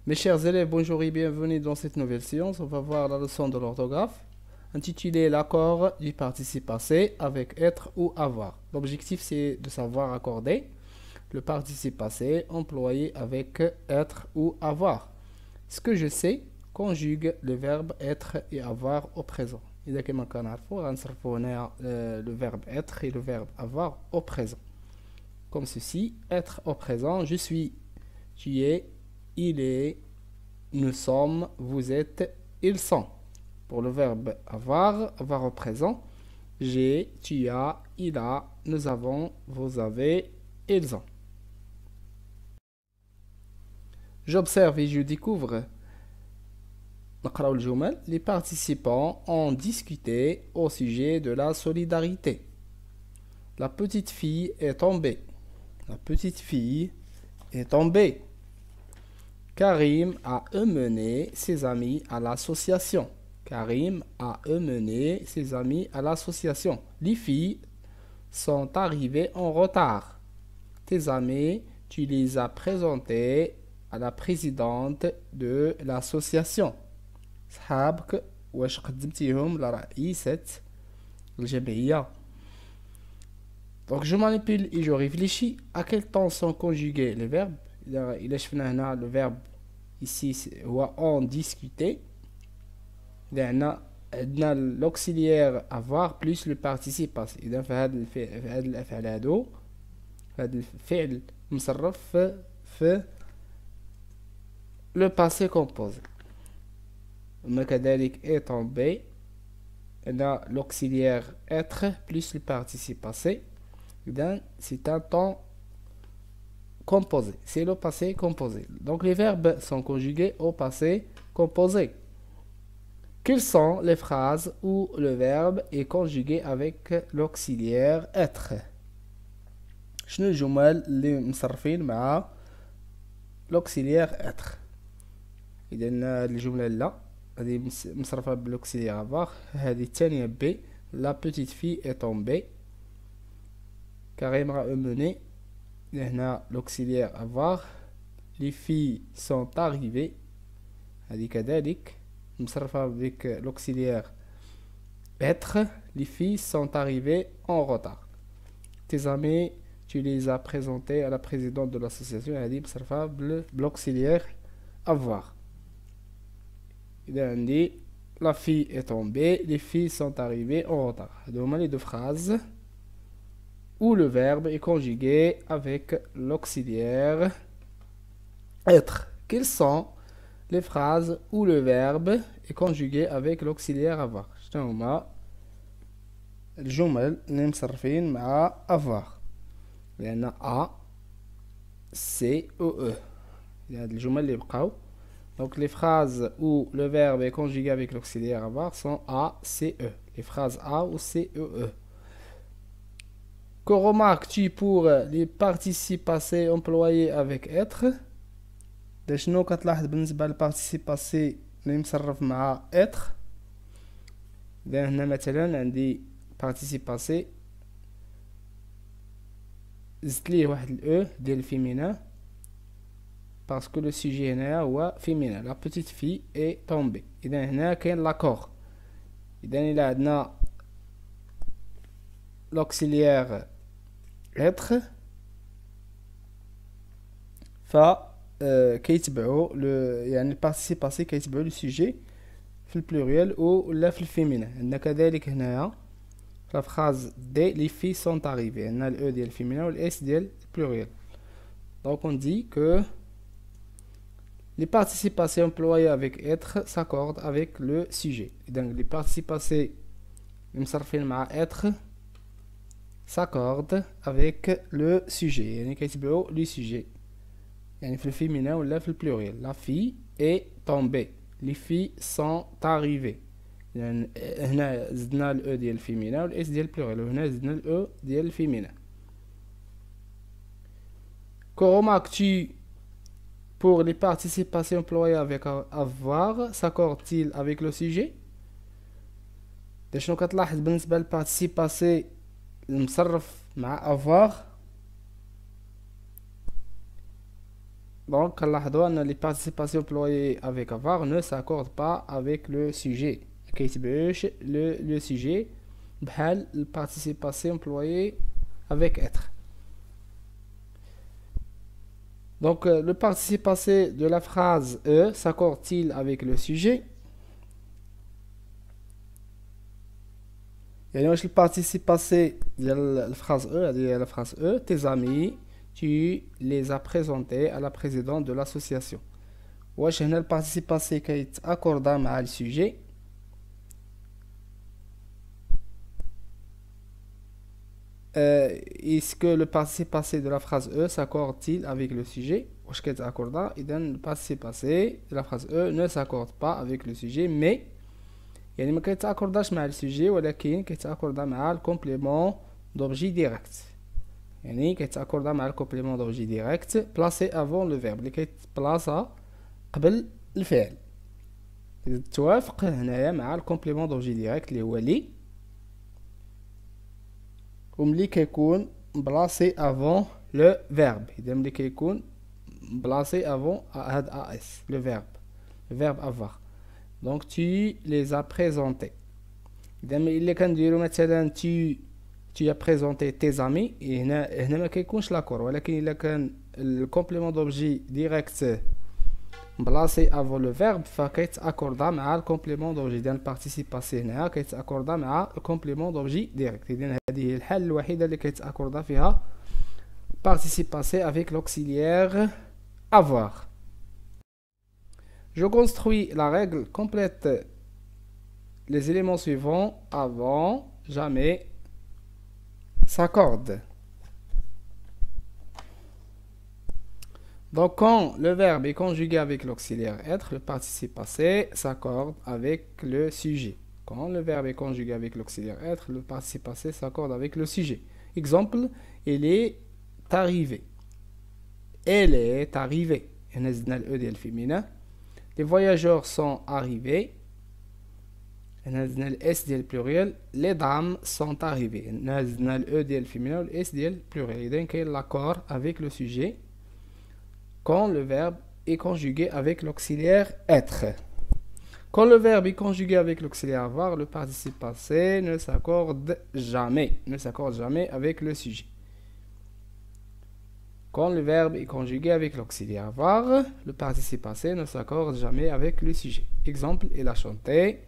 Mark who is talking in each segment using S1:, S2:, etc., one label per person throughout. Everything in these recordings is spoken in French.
S1: Mes chers élèves, bonjour et bienvenue dans cette nouvelle séance. On va voir la leçon de l'orthographe intitulée l'accord du participe passé avec être ou avoir. L'objectif c'est de savoir accorder le participe passé employé avec être ou avoir. Ce que je sais conjugue le verbe être et avoir au présent. إذا كما كنعرفوا غنصرفوا هنا le verbe être et le verbe avoir au présent. Comme ceci, être au présent, je suis, tu es, il est, nous sommes, vous êtes, ils sont. Pour le verbe avoir, avoir au présent, j'ai, tu as, il a, nous avons, vous avez, ils ont. J'observe et je découvre. نقرأ الجمل. Les participants ont discuté au sujet de la solidarité. La petite fille est tombée. La petite fille est tombée. Karim a emmené ses amis à l'association. Karim a emmené ses amis à l'association. Les filles sont arrivées en retard. Tes amis, tu les as présentés à la présidente de l'association. صحابك واش قدمتيهم لرئيسة الجمعية. Donc je manipule et je réfléchis à quel temps sont conjugués les verbes. Il a شفنا le verbe ici هو en discuter. عندنا l'auxiliaire avoir plus le participe passé. إذا في هاد الأفعال هادو هاد الفعل مصرف في le passé composé. كذلك est tombé. عندنا l'auxiliaire être plus le participe passé. C'est un temps composé. C'est le passé composé. Donc les verbes sont conjugués au passé composé. Quelles sont les phrases où le verbe est conjugué avec l'auxiliaire être? شنو الجمل اللي مصرفين مع l'auxiliaire être؟ إذا الجملة لا هذه مصرفة بالauxiliaire avoir. هذه الثانية B. La petite fille est tombée. Karim a emmené. هنا l'auxiliaire avoir. Les filles sont arrivées. هذه كذلك مصرفة avec l'auxiliaire être. Les filles sont arrivées en retard. Tes amis, tu les as présentés à la présidente de l'association. هذه مصرفة بالauxiliaire avoir. إذا عندي la fille est tombée, les filles sont arrivées en retard. هذو هما les deux phrases où le verbe est conjugué avec l'auxiliaire être. Quelles sont les phrases où le verbe est conjugué avec l'auxiliaire avoir؟ شنو هما الجمل اللي مصرفين مع avoir؟ لأن A C O E. هاد الجمل اللي بقاو. Donc les phrases où le verbe est conjugué avec l'auxiliaire avoir sont A, C, E. Les phrases A ou C, E, E. Que remarques-tu pour les participes passés employés avec être؟ شنو كتلاحظ بالنسبة للparticipe passé اللي مصرف مع être؟ إذا هنا مثلا عندي participe passé زدت ليه واحد الأو ديال الفيمينا parce que le sujet هنا هو féminin. La petite fille est tombée. إذا هنا كاين l'accord. إذا إلا عندنا l'auxiliaire être ف كيتبعو يعني البارتيسيب باسي كيتبعو لو سوجي في البلوريال ولا في الفيمينا. عندنا كذلك هنايا في الفراز دي لي في سون arrivées. عندنا الاو ديال الفيمينا والاس ديال البلوريال. Donc on dit que les participes passés employés avec être s'accordent avec le sujet. Donc les participes passés مصرفين مع être s'accordent avec le sujet. يعني كيتبعو لو سوجي. يعني في الفيمينا ولا في البلوريال. La fille est tombée. Les filles sont arrivées. يعني هنا زدنا الاو ديال الفيمينا والاس ديال البلوريال وهنا زدنا الاو ديال الفيمينا. Que remarques-tu pour les participes passés employés avec avoir s'accordent-ils avec le sujet؟ شنو كتلاحظ بالنسبة للparticipe passé المصرف مع avoir؟ Donc, les participations employées avec avoir ne s'accordent pas avec le sujet. Le sujet, le participe passé employé avec être. Donc, le participe passé de la phrase E s'accorde-t-il avec le sujet? Et donc, le participe passé de la phrase E, tes amis, tu les as présentés à la présidente de l'association. واش هنا le participe passé كيتأكوردا مع le sujet. Est-ce que le participe passé de la phrase E s'accorde-t-il avec le sujet? واش كيتأكوردا؟ إذا le participe passé de la phrase E ne s'accorde pas avec le sujet, mais يعني ما كيتأكورداش مع السوجي ولكن كيتأكوردا مع الكومبليمون دوبجي ديريكت. يعني كيتأكوردا مع الكومبليمون دوبجي ديريكت بلاسي افون لو فيرب اللي كيتبلاصا قبل الفعل. توافق هنايا مع الكومبليمون دوبجي ديريكت اللي هو لي، وملي كيكون بلاصي افون لو فيرب. اذا ملي كيكون بلاصي افون هاد اس لو فيرب افوار. Donc tu les as présentés. إلا كنديرو مثلا tu as présenté tes amis، هنا ما كيكونش لاكور، ولكن إلا كان الكومبليمون دوبجي ديريكت بلاصي افون لو فيرب فكيتأكوردا مع الكومبليمون دوبجي ديال البارتيسيب باسي. هنا كيتأكوردا مع الكومبليمون دوبجي ديريكت. إذن هذه هي الحالة الوحيدة اللي كيتأكوردا فيها participe passé avec l'auxiliaire avoir. Je construis la règle complète les éléments suivants avant, jamais s'accordent. Donc, quand le verbe est conjugué avec l'auxiliaire être, le participe passé s'accorde avec le sujet. Quand le verbe est conjugué avec l'auxiliaire être, le participe passé s'accorde avec le sujet. Exemple, il est arrivé. Elle est arrivée. Les voyageurs sont arrivés. S pluriel. Les dames sont arrivées. Le féminin, le S pluriel. Donc, il y a l'accord avec le sujet quand le verbe est conjugué avec l'auxiliaire être. Quand le verbe est conjugué avec l'auxiliaire avoir, le participe passé ne s'accorde jamais. Ne s'accorde jamais avec le sujet. Quand le verbe est conjugué avec l'auxiliaire avoir, le participe passé ne s'accorde jamais avec le sujet. Exemple, il a chanté,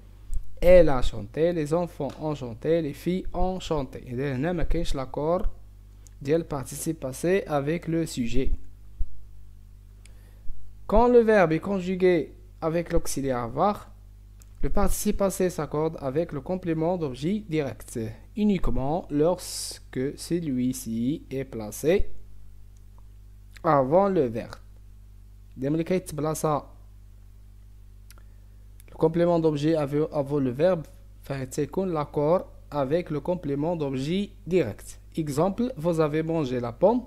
S1: elle a chanté, les enfants ont chanté, les filles ont chanté. Et là, on a l'accord du participe passé avec le sujet. Quand le verbe est conjugué avec l'auxiliaire avoir, le participe passé s'accorde avec le complément d'objet direct, uniquement lorsque celui-ci est placé avant le verbe. Le complément d'objet avant le verbe fait l'accord avec le complément d'objet direct. Exemple, vous avez mangé la pomme.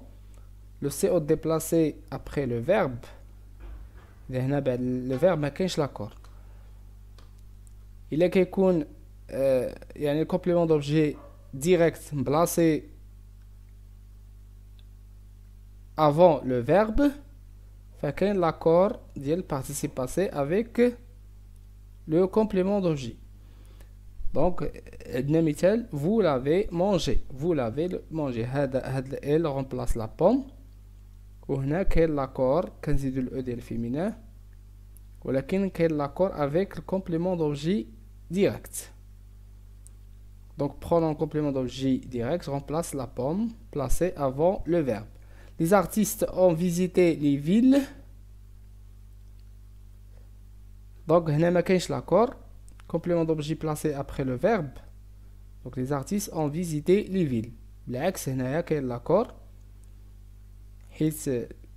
S1: Le CO déplacé après le verbe. Le verbe ما كاينش l'accord. Il كيكون يعني le complément d'objet direct placé avant le verbe, fait l'accord du participe passé avec le complément d'objet. Donc, vous l'avez mangé. Vous l'avez mangé. Elle remplace la pomme. وهنا كاين l'accord كنزيدو ال ديال الفيمينين ولكن كاين l'accord avec le complément d'objet direct. Donc, prenons le complément d'objet direct, remplace la pomme placée avant le verbe. Les artistes ont visité les villes. Donc, هنا ما كاينش l'accord. Complément d'objet placé après le verbe. Donc, les artistes ont visité les villes. بالعكس هنايا كاين l'accord.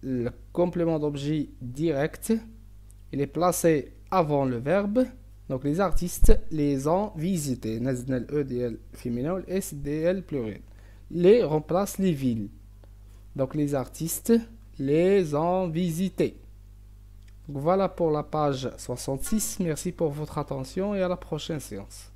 S1: Le complément d'objet direct, il est placé avant le verbe. Donc, les artistes les ont visités. نزلنا ال E ديال féminin و ال S ديال pluriel. Les remplace les villes. Donc, les artistes les ont visités. Donc, voilà pour la page 66. Merci pour votre attention et à la prochaine séance.